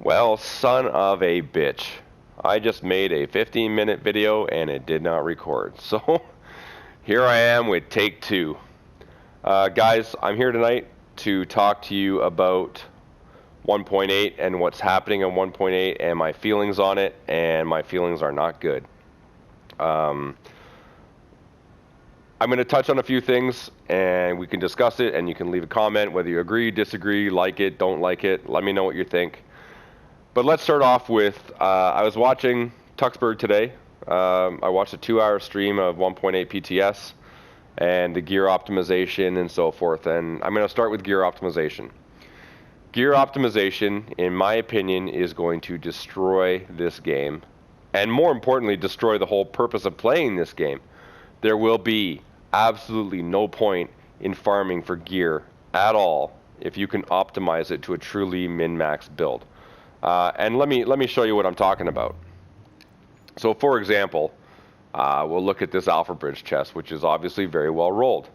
Well, son of a bitch. I just made a 15-minute video and it did not record. So here I am with take two. Guys, I'm here tonight to talk to you about 1.8 and what's happening on 1.8 and my feelings on it, and my feelings are not good. I'm going to touch on a few things and we can discuss it, and you can leave a comment whether you agree, disagree, like it, don't like it. Let me know what you think. But let's start off with, I was watching Tuxburg today. I watched a 2-hour stream of 1.8 PTS and the gear optimization and so forth. And I'm going to start with gear optimization. Gear optimization, in my opinion, is going to destroy this game. And more importantly, destroy the whole purpose of playing this game. There will be absolutely no point in farming for gear at all if you can optimize it to a truly min-max build. And let me show you what I'm talking about. So for example, we'll look at this Alpha Bridge chest, which is obviously very well rolled.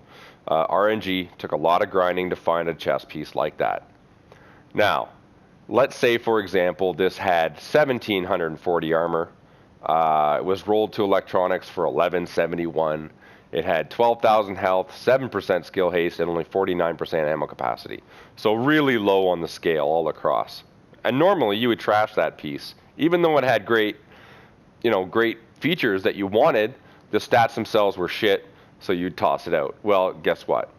RNG took a lot of grinding to find a chest piece like that. Now, let's say for example this had 1740 armor. It was rolled to electronics for 1171. It had 12,000 health, 7% skill haste, and only 49% ammo capacity. So really low on the scale all across. And normally you would trash that piece, even though it had great features that you wanted. The stats themselves were shit, so you'd toss it out. Well, guess what?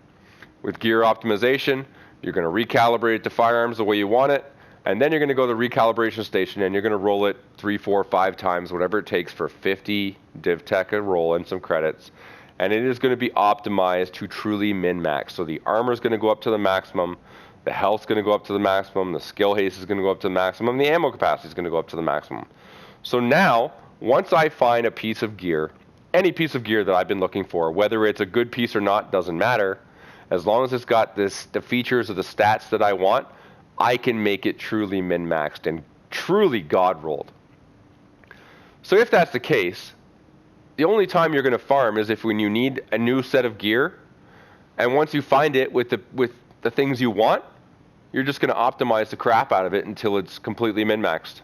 With gear optimization, you're going to recalibrate it to firearms the way you want it, and then you're going to go to the recalibration station and you're going to roll it 3, 4, 5 times, whatever it takes, for 50 DivTech a roll and some credits. And it is going to be optimized to truly min-max. So the armor is going to go up to the maximum. The health's going to go up to the maximum, the skill haste is going to go up to the maximum, the ammo capacity is going to go up to the maximum. So now, once I find a piece of gear, any piece of gear that I've been looking for, whether it's a good piece or not, doesn't matter. As long as it's got the features or the stats that I want, I can make it truly min-maxed and truly god-rolled. So if that's the case, the only time you're going to farm is when you need a new set of gear, and once you find it with the things you want, you're just going to optimize the crap out of it until it's completely min-maxed.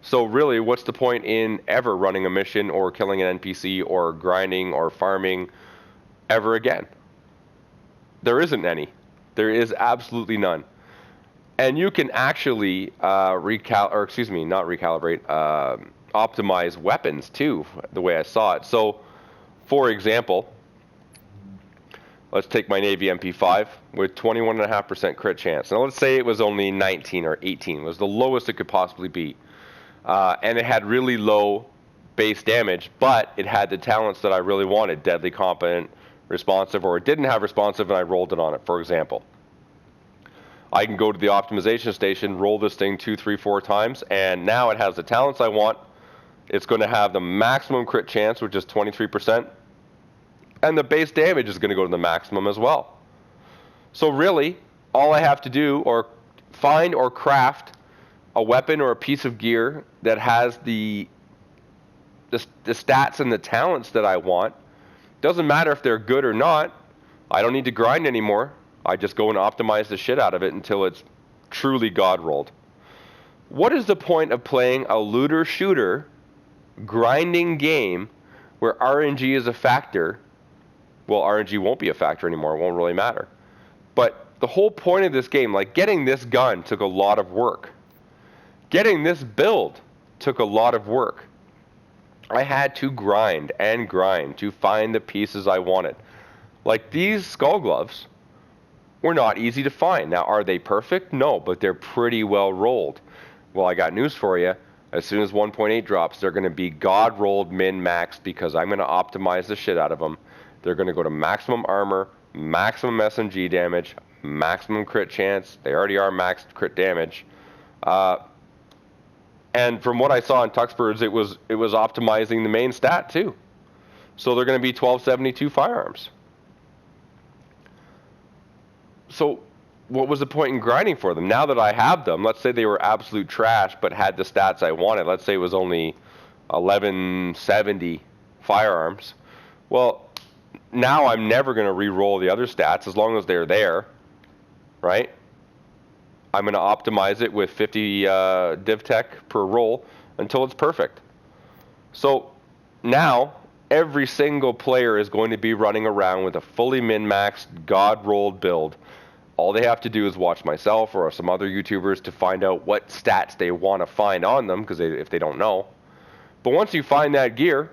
So really, what's the point in ever running a mission or killing an NPC or grinding or farming ever again? There isn't any. There is absolutely none. And you can actually optimize weapons too, the way I saw it. So, for example, let's take my Navy MP5 with 21.5% crit chance. Now let's say it was only 19 or 18, was the lowest it could possibly be. And it had really low base damage, but it had the talents that I really wanted: deadly, competent, responsive, or it didn't have responsive and I rolled it on it, for example. I can go to the optimization station, roll this thing 2, 3, 4 times, and now it has the talents I want. It's going to have the maximum crit chance, which is 23%, and the base damage is going to go to the maximum as well. So really, all I have to do or find or craft a weapon or a piece of gear that has the stats and the talents that I want. Doesn't matter if they're good or not. I don't need to grind anymore. I just go and optimize the shit out of it until it's truly god-rolled. What is the point of playing a looter-shooter grinding game where RNG is a factor? Well, RNG won't be a factor anymore. It won't really matter. But the whole point of this game, like getting this gun took a lot of work. Getting this build took a lot of work. I had to grind and grind to find the pieces I wanted. Like these skull gloves were not easy to find. Now, are they perfect? No, but they're pretty well rolled. Well, I got news for you. As soon as 1.8 drops, they're going to be god-rolled min-maxed because I'm going to optimize the shit out of them. They're going to go to maximum armor, maximum SMG damage, maximum crit chance. They already are maxed crit damage. And from what I saw in Tuxburgs, it was optimizing the main stat too. So they're going to be 1272 firearms. So what was the point in grinding for them? Now that I have them, let's say they were absolute trash but had the stats I wanted. Let's say it was only 1170 firearms. Well, now I'm never going to re-roll the other stats as long as they're there, right? I'm going to optimize it with 50 div tech per roll until it's perfect. So now every single player is going to be running around with a fully min-maxed, god-rolled build. All they have to do is watch myself or some other YouTubers to find out what stats they want to find on them, because if they don't know. But once you find that gear,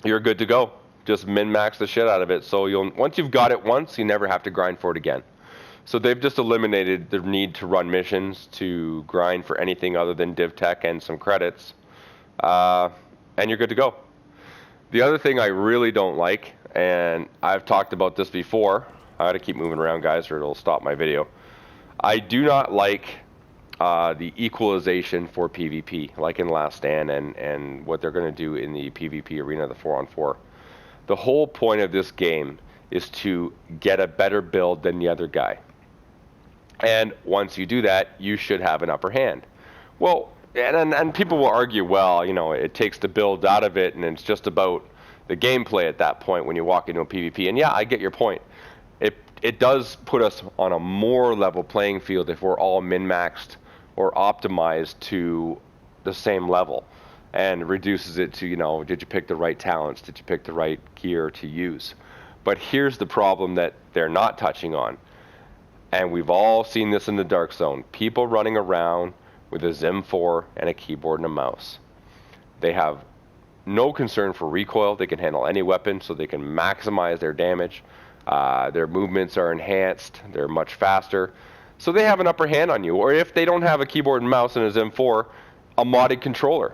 you're good to go. Just min-max the shit out of it. So once you've got it once, you never have to grind for it again. So they've just eliminated the need to run missions to grind for anything other than div tech and some credits. And you're good to go. The other thing I really don't like, and I've talked about this before, I gotta keep moving around, guys, or it'll stop my video. I do not like the equalization for PvP, like in Last Stand and what they're gonna do in the PvP arena, the 4-on-4. The whole point of this game is to get a better build than the other guy. And once you do that, you should have an upper hand. Well, and people will argue, well, you know, it takes the build out of it, and it's just about the gameplay at that point when you walk into a PvP. And yeah, I get your point. It does put us on a more level playing field if we're all min-maxed or optimized to the same level, and reduces it to, you know, did you pick the right talents? Did you pick the right gear to use? But here's the problem that they're not touching on. And we've all seen this in the Dark Zone. People running around with a Zim 4 and a keyboard and a mouse. They have no concern for recoil. They can handle any weapon, so they can maximize their damage. Their movements are enhanced. They're much faster. So they have an upper hand on you. Or if they don't have a keyboard and mouse and a Zim 4, a modded controller.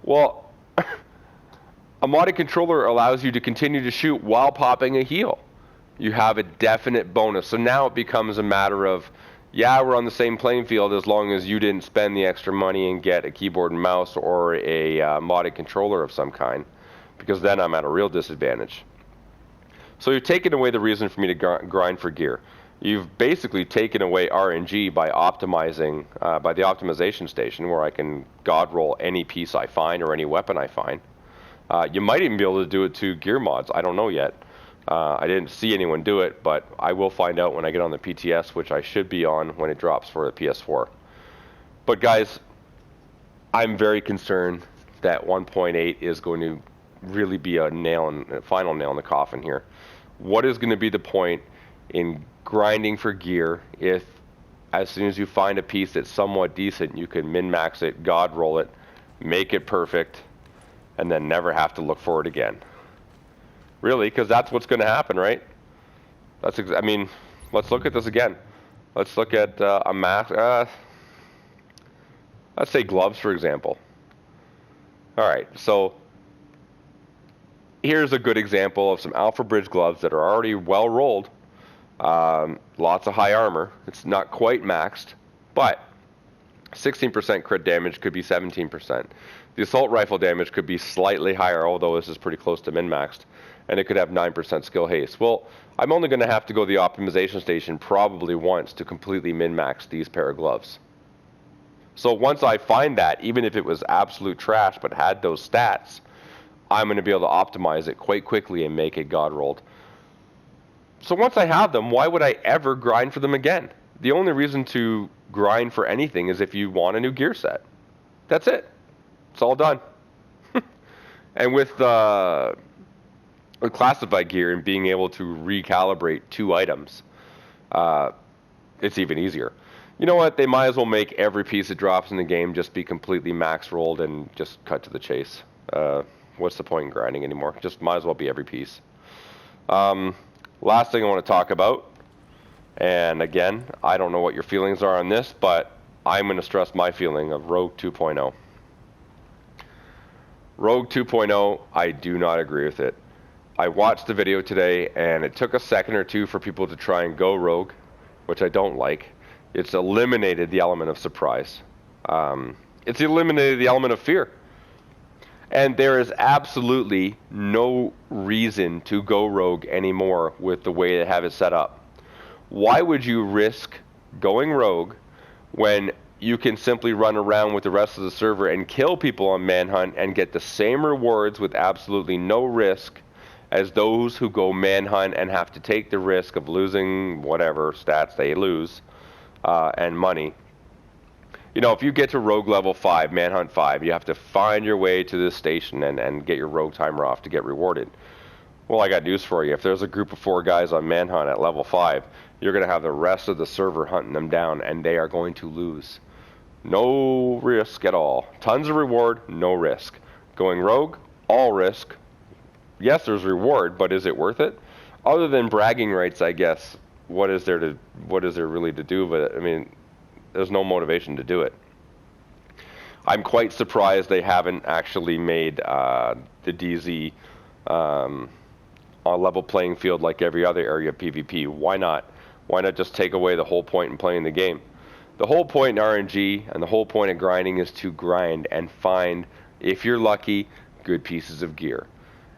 Well, a modded controller allows you to continue to shoot while popping a heal. You have a definite bonus. So now it becomes a matter of, yeah, we're on the same playing field as long as you didn't spend the extra money and get a keyboard and mouse or a modded controller of some kind, because then I'm at a real disadvantage. So you've taken away the reason for me to grind for gear. You've basically taken away RNG by optimizing, by the optimization station, where I can god roll any piece I find or any weapon I find. You might even be able to do it to gear mods. I don't know yet. I didn't see anyone do it, but I will find out when I get on the PTS, which I should be on when it drops for the PS4. But guys, I'm very concerned that 1.8 is going to really be a final nail in the coffin here. What is going to be the point in grinding for gear if, as soon as you find a piece that's somewhat decent, you can min-max it, god roll it, make it perfect, and then never have to look for it again? Really, because that's what's going to happen, right? I mean, let's look at this again. Let's look at a mask. Let's say gloves, for example. All right, so here's a good example of some Alpha Bridge gloves that are already well rolled. Lots of high armor. It's not quite maxed, but 16% crit damage could be 17%. The assault rifle damage could be slightly higher, although this is pretty close to min-maxed. And it could have 9% skill haste. Well, I'm only going to have to go to the optimization station probably once to completely min-max these pair of gloves. So once I find that, even if it was absolute trash but had those stats, I'm going to be able to optimize it quite quickly and make it god rolled. So once I have them, why would I ever grind for them again? The only reason to grind for anything is if you want a new gear set. That's it. It's all done. And with classified gear and being able to recalibrate 2 items, it's even easier. You know what? They might as well make every piece that drops in the game just be completely max rolled and just cut to the chase. What's the point in grinding anymore? Just might as well be every piece. Last thing I want to talk about, and again, I don't know what your feelings are on this, but I'm going to stress my feeling of Rogue 2.0. Rogue 2.0, I do not agree with it. I watched the video today, and it took a second or two for people to try and go rogue, which I don't like. It's eliminated the element of surprise. It's eliminated the element of fear. And there is absolutely no reason to go rogue anymore with the way they have it set up. Why would you risk going rogue when you can simply run around with the rest of the server and kill people on Manhunt and get the same rewards with absolutely no risk as those who go Manhunt and have to take the risk of losing whatever stats they lose and money. You know, if you get to Rogue level 5, Manhunt 5, you have to find your way to this station and get your Rogue timer off to get rewarded. Well, I got news for you. If there's a group of 4 guys on Manhunt at level 5, you're going to have the rest of the server hunting them down, and they are going to lose. No risk at all. Tons of reward, no risk. Going Rogue, all risk. Yes, there's reward, but is it worth it? Other than bragging rights, I guess, what is there really to do with it? I mean, there's no motivation to do it. I'm quite surprised they haven't actually made the DZ a level playing field like every other area of PvP. Why not? Why not just take away the whole point in playing the game? The whole point in RNG and the whole point of grinding is to grind and find, if you're lucky, good pieces of gear.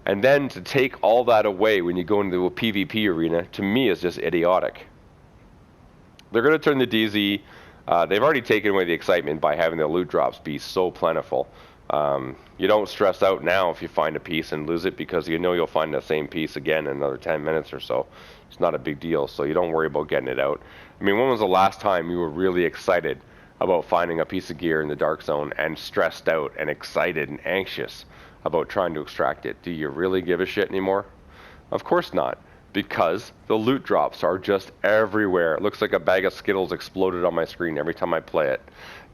And then to take all that away when you go into a PvP arena, to me, is just idiotic. They're going to turn the DZ. They've already taken away the excitement by having the loot drops be so plentiful. You don't stress out now if you find a piece and lose it, because you know you'll find the same piece again in another 10 minutes or so. It's not a big deal, so you don't worry about getting it out. I mean, when was the last time you were really excited about finding a piece of gear in the dark zone and stressed out and excited and anxious about trying to extract it? Do you really give a shit anymore? Of course not, because the loot drops are just everywhere. It looks like a bag of Skittles exploded on my screen every time I play it.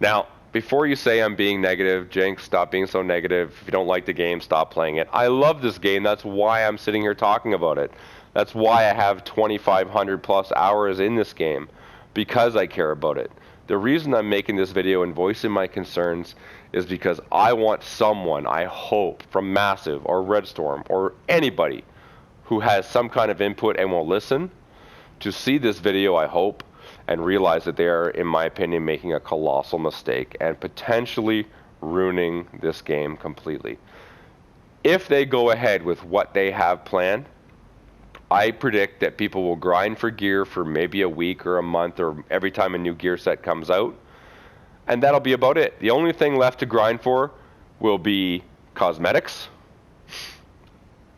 Now, before you say I'm being negative, Jinx, stop being so negative. If you don't like the game, stop playing it. I love this game. That's why I'm sitting here talking about it. That's why I have 2,500 plus hours in this game, because I care about it. The reason I'm making this video and voicing my concerns is because I want someone, I hope, from Massive or Redstorm or anybody who has some kind of input and will listen, to see this video, I hope, and realize that they are, in my opinion, making a colossal mistake and potentially ruining this game completely. If they go ahead with what they have planned, I predict that people will grind for gear for maybe a week or a month or every time a new gear set comes out, and that'll be about it. The only thing left to grind for will be cosmetics,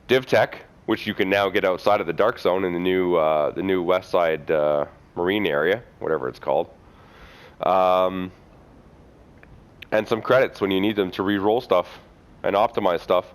div tech, which you can now get outside of the dark zone in the new west side marine area, whatever it's called, and some credits when you need them to re-roll stuff and optimize stuff.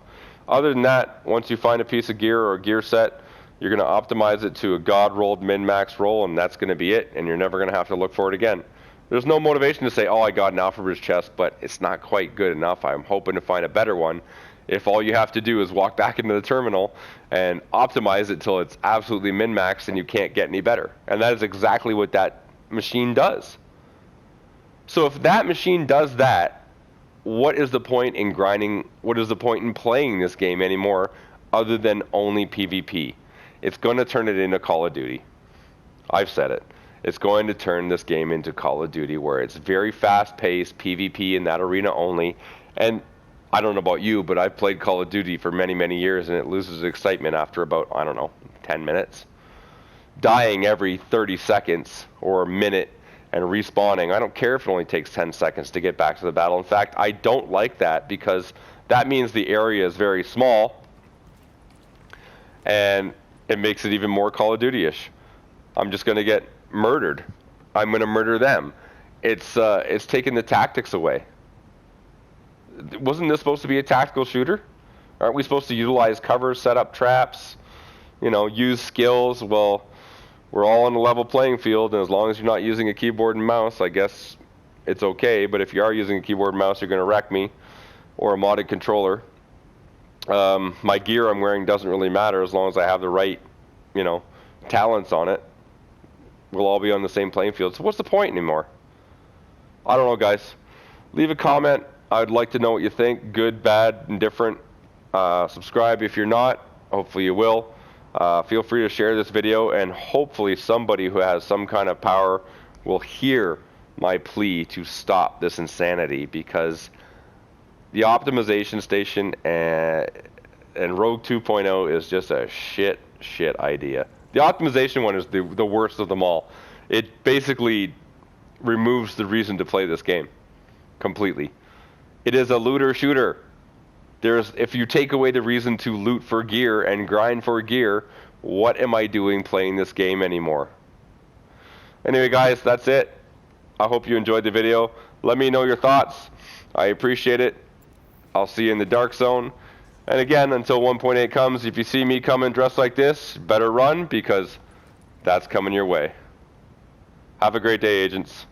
Other than that, once you find a piece of gear or a gear set, you're going to optimize it to a god-rolled min-max roll, and that's going to be it, and you're never going to have to look for it again. There's no motivation to say, oh, I got an Alpha Bridge chest, but it's not quite good enough. I'm hoping to find a better one. If all you have to do is walk back into the terminal and optimize it till it's absolutely min-max and you can't get any better. And that is exactly what that machine does. So if that machine does that, what is the point in grinding? What is the point in playing this game anymore other than only PvP? It's going to turn it into Call of Duty. I've said it. It's going to turn this game into Call of Duty, where it's very fast-paced, PvP in that arena only. And I don't know about you, but I've played Call of Duty for many, many years, and it loses excitement after about, 10 minutes. Dying every 30 seconds or a minute and respawning. I don't care if it only takes 10 seconds to get back to the battle. In fact, I don't like that, because that means the area is very small, and it makes it even more Call of Duty-ish. I'm just going to get murdered. I'm going to murder them. It's taking the tactics away. Wasn't this supposed to be a tactical shooter? Aren't we supposed to utilize cover, set up traps, use skills? Well, we're all on a level playing field, and as long as you're not using a keyboard and mouse, I guess it's okay. But if you are using a keyboard and mouse, you're going to wreck me, or a modded controller. My gear I'm wearing doesn't really matter as long as I have the right, talents on it. We'll all be on the same playing field. So what's the point anymore? I don't know, guys. Leave a comment. I'd like to know what you think. Good, bad, indifferent. Subscribe if you're not. Hopefully you will. Feel free to share this video, and hopefully somebody who has some kind of power will hear my plea to stop this insanity, because the optimization station and Rogue 2.0 is just a shit idea. The optimization one is the worst of them all. It basically removes the reason to play this game completely. It is a looter shooter. If you take away the reason to loot for gear and grind for gear, what am I doing playing this game anymore? Anyway, guys, that's it. I hope you enjoyed the video. Let me know your thoughts. I appreciate it. I'll see you in the dark zone. And again, until 1.8 comes, if you see me coming dressed like this, better run, because that's coming your way. Have a great day, agents.